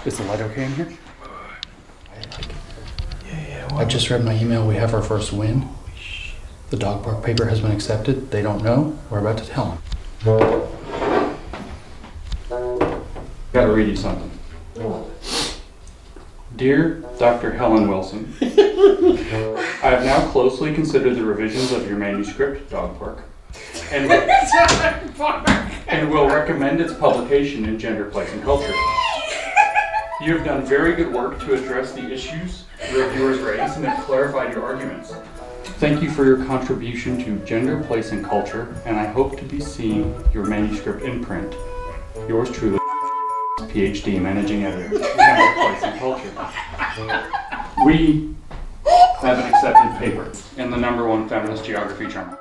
Is the light okay in here? I just read my email. We have our first win. The dog park paper has been accepted. They don't know. We're about to tell them. Gotta read you something. Dear Dr. Helen Wilson, I have now closely considered the revisions of your manuscript, Dog Park, and will recommend its publication in Gender, Place, and Culture. You have done very good work to address the issues reviewers raised and have clarified your arguments. Thank you for your contribution to Gender, Place, and Culture, and I hope to be seeing your manuscript in print. Yours truly, PhD, Managing Editor, Gender, Place, and Culture. We have an accepted paper in the #1 feminist geography journal.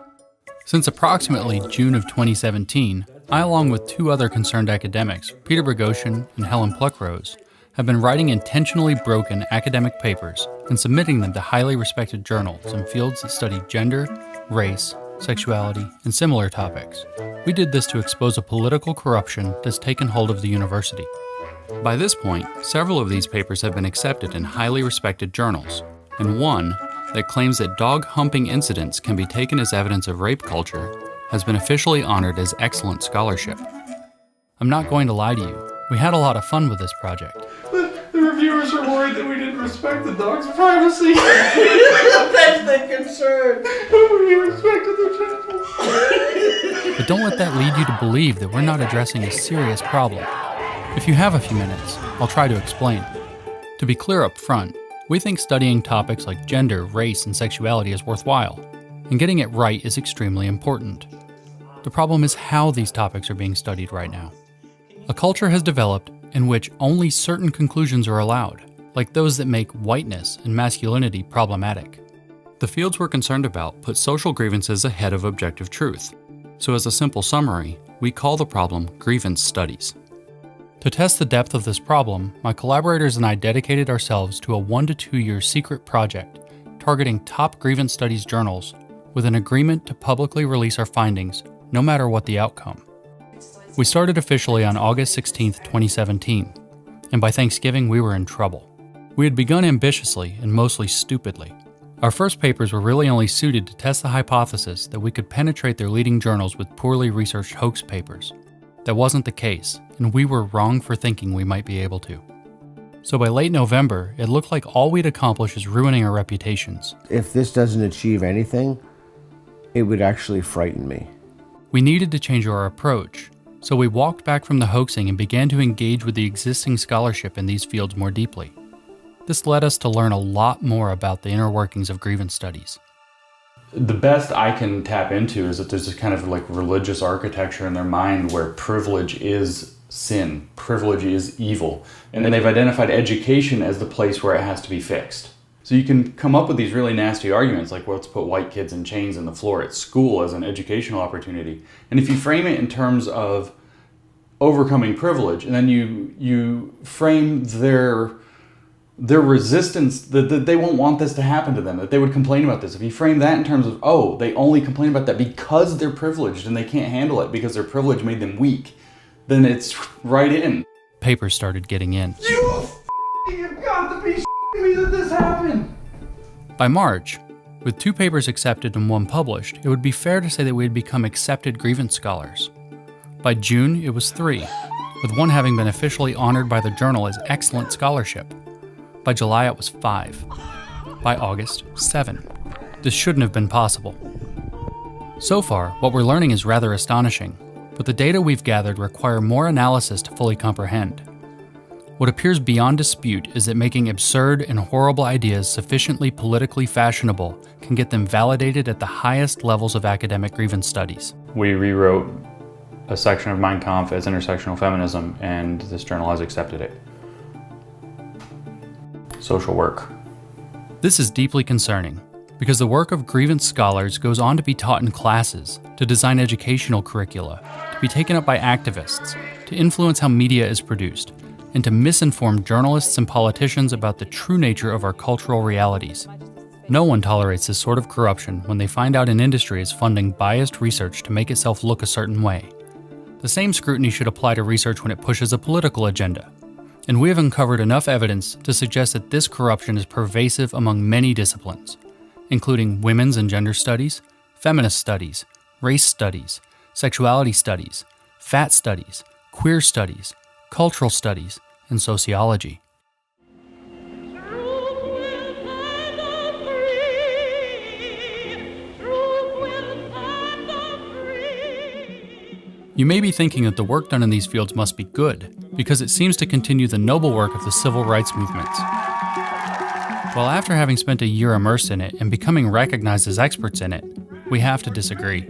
Since approximately June of 2017, I, along with two other concerned academics, Peter Bogosian and Helen Pluckrose, have been writing intentionally broken academic papers and submitting them to highly respected journals in fields that study gender, race, sexuality, and similar topics. We did this to expose a political corruption that's taken hold of the university. By this point, several of these papers have been accepted in highly respected journals, and one that claims that dog humping incidents can be taken as evidence of rape culture has been officially honored as excellent scholarship. I'm not going to lie to you, we had a lot of fun with this project. The reviewers are worried that we didn't respect the dog's privacy. That's the concern. We respected the channel. But don't let that lead you to believe that we're not addressing a serious problem. If you have a few minutes, I'll try to explain. To be clear up front, we think studying topics like gender, race, and sexuality is worthwhile, and getting it right is extremely important. The problem is how these topics are being studied right now. A culture has developed in which only certain conclusions are allowed, like those that make whiteness and masculinity problematic. The fields we're concerned about put social grievances ahead of objective truth. So as a simple summary, we call the problem grievance studies. To test the depth of this problem, my collaborators and I dedicated ourselves to a 1 to 2 year secret project targeting top grievance studies journals with an agreement to publicly release our findings no matter what the outcome. We started officially on August 16, 2017, and by Thanksgiving we were in trouble. We had begun ambitiously and mostly stupidly. Our first papers were really only suited to test the hypothesis that we could penetrate their leading journals with poorly researched hoax papers. That wasn't the case, and we were wrong for thinking we might be able to. So by late November, it looked like all we'd accomplish is ruining our reputations. If this doesn't achieve anything, it would actually frighten me. We needed to change our approach, so we walked back from the hoaxing and began to engage with the existing scholarship in these fields more deeply. This led us to learn a lot more about the inner workings of grievance studies. The best I can tap into is that there's this kind of like religious architecture in their mind where privilege is sin, privilege is evil, and then they've identified education as the place where it has to be fixed. So you can come up with these really nasty arguments like, well, let's put white kids in chains on the floor at school as an educational opportunity. And if you frame it in terms of overcoming privilege, and then you frame their resistance, that they won't want this to happen to them, that they would complain about this. If you frame that in terms of, oh, they only complain about that because they're privileged and they can't handle it because their privilege made them weak, then it's right in. Papers started getting in. You've got to be me that this happened. By March, with 2 papers accepted and 1 published, it would be fair to say that we had become accepted grievance scholars. By June, it was 3, with 1 having been officially honored by the journal as excellent scholarship. By July, it was 5. By August, 7. This shouldn't have been possible. So far, what we're learning is rather astonishing, but the data we've gathered require more analysis to fully comprehend. What appears beyond dispute is that making absurd and horrible ideas sufficiently politically fashionable can get them validated at the highest levels of academic grievance studies. We rewrote a section of Mein Kampf as intersectional feminism, and this journal has accepted it. Social work. This is deeply concerning, because the work of grievance scholars goes on to be taught in classes, to design educational curricula, to be taken up by activists, to influence how media is produced, and to misinform journalists and politicians about the true nature of our cultural realities. No one tolerates this sort of corruption when they find out an industry is funding biased research to make itself look a certain way. The same scrutiny should apply to research when it pushes a political agenda. and we have uncovered enough evidence to suggest that this corruption is pervasive among many disciplines, including women's and gender studies, feminist studies, race studies, sexuality studies, fat studies, queer studies, cultural studies, and sociology. You may be thinking that the work done in these fields must be good, because it seems to continue the noble work of the civil rights movements. Well, after having spent a year immersed in it and becoming recognized as experts in it, we have to disagree.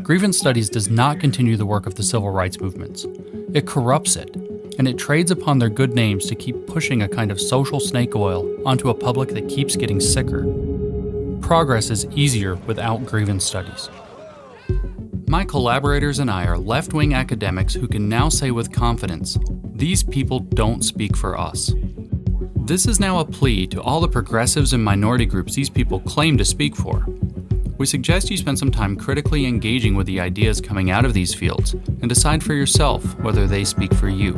Grievance studies does not continue the work of the civil rights movements. It corrupts it, and it trades upon their good names to keep pushing a kind of social snake oil onto a public that keeps getting sicker. Progress is easier without grievance studies. My collaborators and I are left-wing academics who can now say with confidence, these people don't speak for us. This is now a plea to all the progressives and minority groups these people claim to speak for. We suggest you spend some time critically engaging with the ideas coming out of these fields and decide for yourself whether they speak for you.